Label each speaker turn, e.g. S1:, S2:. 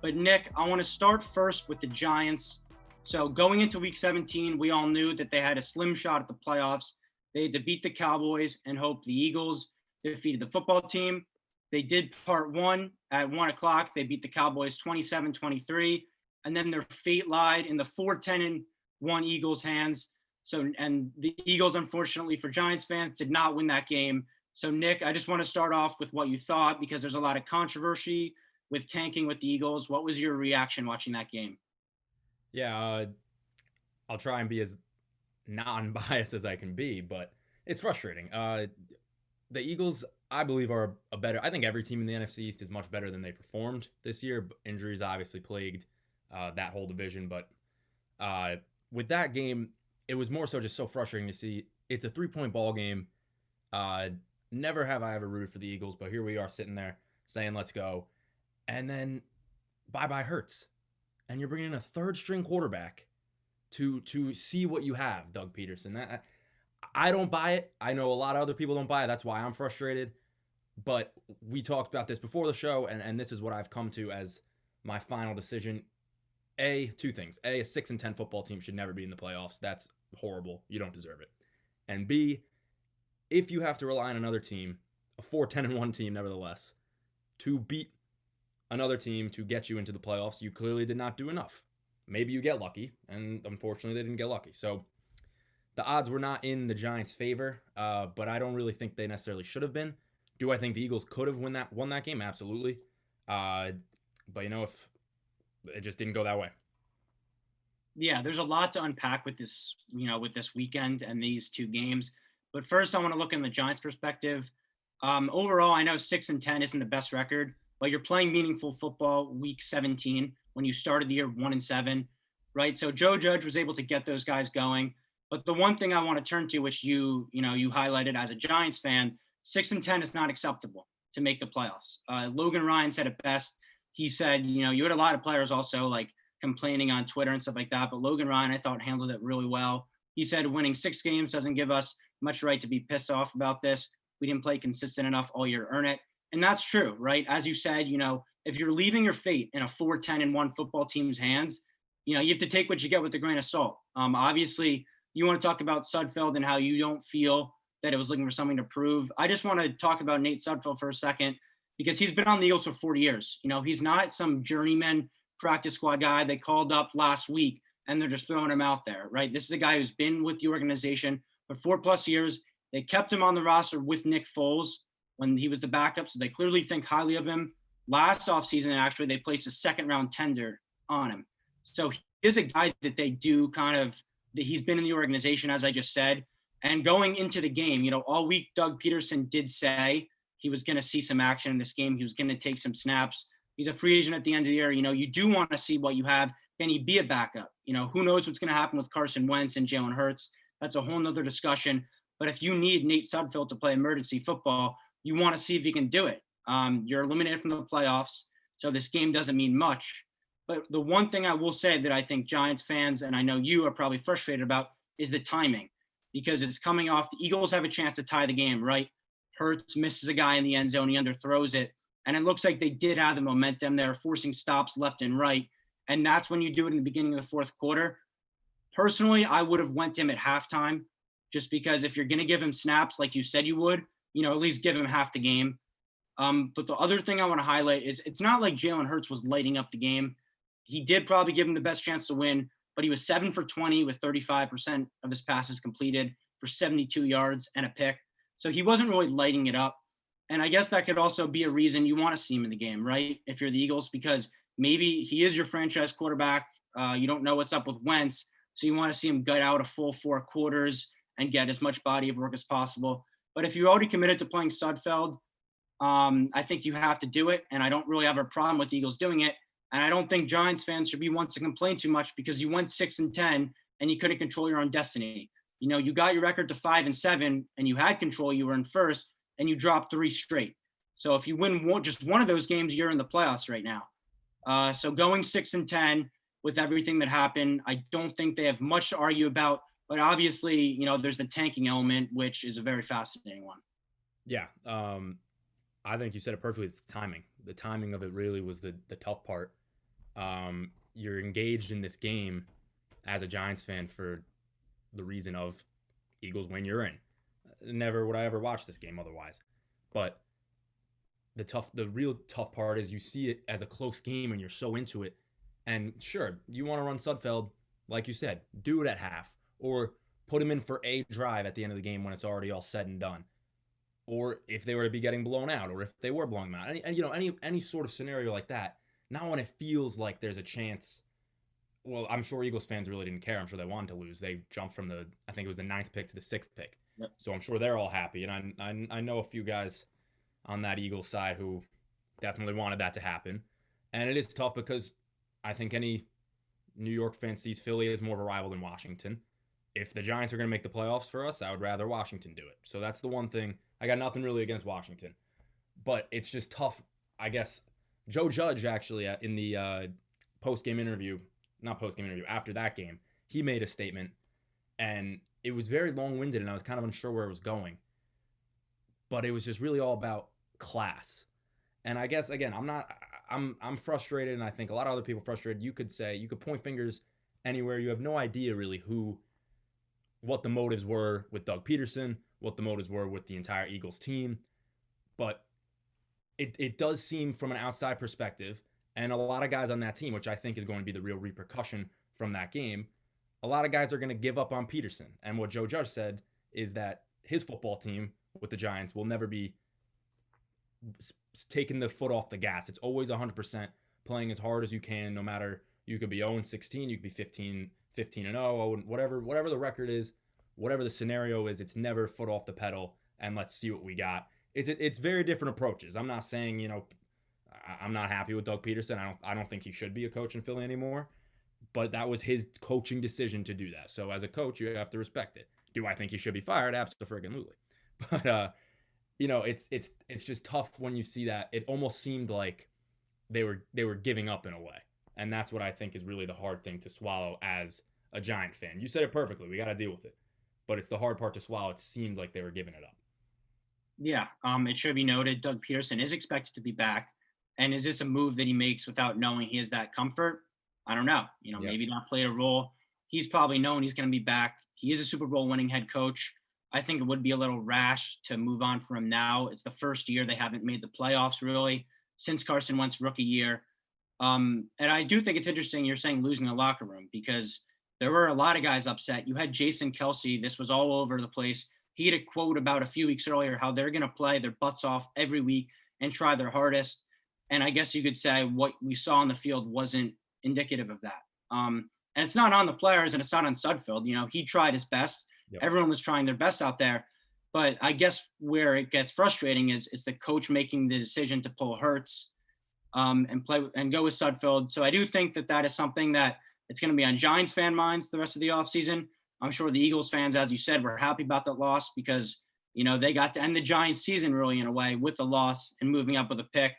S1: But Nick, I want to start first with the Giants. So going into week 17, we all knew that they had a slim shot at the playoffs. They had to beat the Cowboys and hope the Eagles defeated the football team. They did part one at 1 o'clock. They beat the Cowboys 27-23. And then their fate lied in the 4-10-1 Eagles' hands. So, and the Eagles, unfortunately for Giants fans, did not win that game. So, Nick, I just want to start off with what you thought because there's a lot of controversy with tanking with the Eagles. What was your reaction watching that game?
S2: Yeah, I'll try and be as non-biased as I can be, but it's frustrating. The Eagles, I believe, are a better. I think every team in the NFC East is much better than they performed this year. Injuries obviously plagued that whole division, but with that game, it was more so just so frustrating to see. It's a 3-point ball game. Uh, Never have I ever rooted for the Eagles, but here we are sitting there saying, "Let's go," and then bye Hurts, and you're bringing in a third string quarterback to see what you have, Doug Peterson. I don't buy it. I know a lot of other people don't buy it. That's why I'm frustrated. But we talked about this before the show, and this is what I've come to as my final decision. Two things. A 6-10 football team should never be in the playoffs. That's horrible. You don't deserve it. And B, if you have to rely on another team, a 4-10-1 team nevertheless, to beat another team to get you into the playoffs, you clearly did not do enough. Maybe you get lucky, and unfortunately they didn't get lucky. So the odds were not in the Giants' favor, but I don't really think they necessarily should have been. Do I think the Eagles could have won that game? Absolutely. But if it just didn't go that way.
S1: Yeah, there's a lot to unpack with this, with this weekend and these two games. But first, I want to look in the Giants' perspective. Overall, I know 6-10 isn't the best record, but you're playing meaningful football week 17 when you started the year 1-7, right? So Joe Judge was able to get those guys going. But the one thing I want to turn to, which you highlighted as a Giants fan, 6-10 is not acceptable to make the playoffs. Logan Ryan said it best. He said, you had a lot of players also like complaining on Twitter and stuff like that, but Logan Ryan, I thought, handled it really well. He said winning 6 games doesn't give us much right to be pissed off about this. We didn't play consistent enough all year to earn it. And that's true, right? As you said, if you're leaving your fate in a 4-10-1 football team's hands, you have to take what you get with a grain of salt. Obviously, you want to talk about Sudfeld and how you don't feel that it was looking for something to prove. I just want to talk about Nate Sudfeld for a second because he's been on the Eagles for 40 years. He's not some journeyman practice squad guy they called up last week and they're just throwing him out there, right? This is a guy who's been with the organization for 4+ years. They kept him on the roster with Nick Foles when he was the backup, so they clearly think highly of him. Last offseason, actually, they placed a second-round tender on him. So he is a guy that they do he's been in the organization, as I just said. And going into the game, all week, Doug Peterson did say he was going to see some action in this game. He was going to take some snaps. He's a free agent at the end of the year. You do want to see what you have. Can he be a backup? Who knows what's going to happen with Carson Wentz and Jalen Hurts? That's a whole nother discussion. But if you need Nate Sudfeld to play emergency football, you want to see if he can do it. You're eliminated from the playoffs, so this game doesn't mean much. But the one thing I will say that I think Giants fans, and I know you are probably frustrated about, is the timing. Because it's coming off, the Eagles have a chance to tie the game, right? Hurts misses a guy in the end zone, he underthrows it. And it looks like they did have the momentum. They're forcing stops left and right. And that's when you do it in the beginning of the fourth quarter. Personally, I would have went to him at halftime just because if you're going to give him snaps like you said you would, at least give him half the game. But the other thing I want to highlight is it's not like Jalen Hurts was lighting up the game. He did probably give him the best chance to win, but he was 7 for 20 with 35% of his passes completed for 72 yards and a pick. So he wasn't really lighting it up. And I guess that could also be a reason you want to see him in the game, right? If you're the Eagles, because maybe he is your franchise quarterback. You don't know what's up with Wentz. So you want to see him gut out a full 4 quarters and get as much body of work as possible. But if you're already committed to playing Sudfeld, I think you have to do it. And I don't really have a problem with the Eagles doing it. And I don't think Giants fans should be ones to complain too much because you went 6-10 and you couldn't control your own destiny. You got your record to 5-7 and you had control. You were in first and you dropped 3 straight. So if you win just one of those games, you're in the playoffs right now. So going 6-10 with everything that happened, I don't think they have much to argue about. But obviously, there's the tanking element, which is a very fascinating one.
S2: Yeah. I think you said it perfectly. It's the timing. The timing of it really was the tough part. You're engaged in this game as a Giants fan for the reason of Eagles win, you're in. Never would I ever watch this game otherwise. But the real tough part is you see it as a close game and you're so into it. And sure, you want to run Sudfeld, like you said, do it at half, or put him in for a drive at the end of the game when it's already all said and done. Or if they were to be getting blown out, or if they were blowing them out, any sort of scenario like that. Not when it feels like there's a chance. Well, I'm sure Eagles fans really didn't care. I'm sure they wanted to lose. They jumped from I think it was the ninth pick to the sixth pick.
S1: Yep.
S2: So I'm sure they're all happy. And I know a few guys on that Eagles side who definitely wanted that to happen. And it is tough because I think any New York fan sees Philly as more of a rival than Washington. If the Giants are going to make the playoffs for us, I would rather Washington do it. So that's the one thing. I got nothing really against Washington. But it's just tough, I guess. Joe Judge, actually, in the post-game interview, not post-game interview, after that game, he made a statement. And it was very long-winded, and I was kind of unsure where it was going. But it was just really all about class. And I guess, again, I'm frustrated, and I think a lot of other people are frustrated. You could point fingers anywhere. You have no idea really what the motives were with Doug Peterson, what the motives were with the entire Eagles team. But it does seem from an outside perspective, and a lot of guys on that team, which I think is going to be the real repercussion from that game, a lot of guys are going to give up on Peterson. And what Joe Judge said is that his football team with the Giants will never be taking the foot off the gas. It's always 100% playing as hard as you can, no matter, you could be 0-16, you could be 15-0, whatever the record is, whatever the scenario is, it's never foot off the pedal and let's see what we got. It's very different approaches. I'm not saying, I'm not happy with Doug Peterson. I don't think he should be a coach in Philly anymore. But that was his coaching decision to do that. So as a coach, you have to respect it. Do I think he should be fired? Absolutely. But it's just tough when you see that. It almost seemed like they were giving up in a way. And that's what I think is really the hard thing to swallow as a Giant fan. You said it perfectly. We got to deal with it. But it's the hard part to swallow. It seemed like they were giving it up.
S1: Yeah, it should be noted Doug Peterson is expected to be back. And is this a move that he makes without knowing he has that comfort? I don't know.
S2: Yep.
S1: Maybe not play a role. He's probably known he's going to be back. He is a Super Bowl winning head coach. I think it would be a little rash to move on from him now. It's the first year they haven't made the playoffs really since Carson Wentz's rookie year. And I do think it's interesting you're saying losing the locker room because there were a lot of guys upset. You had Jason Kelsey. This was all over the place. He had a quote about a few weeks earlier how they're going to play their butts off every week and try their hardest. And I guess you could say what we saw on the field wasn't indicative of that. And it's not on the players and it's not on Sudfeld. He tried his best. Yep. Everyone was trying their best out there. But I guess where it gets frustrating is it's the coach making the decision to pull Hurts and play and go with Sudfeld. So I do think that is something that it's going to be on Giants fan minds the rest of the offseason. I'm sure the Eagles fans, as you said, were happy about that loss because, they got to end the Giants season really in a way with the loss and moving up with a pick.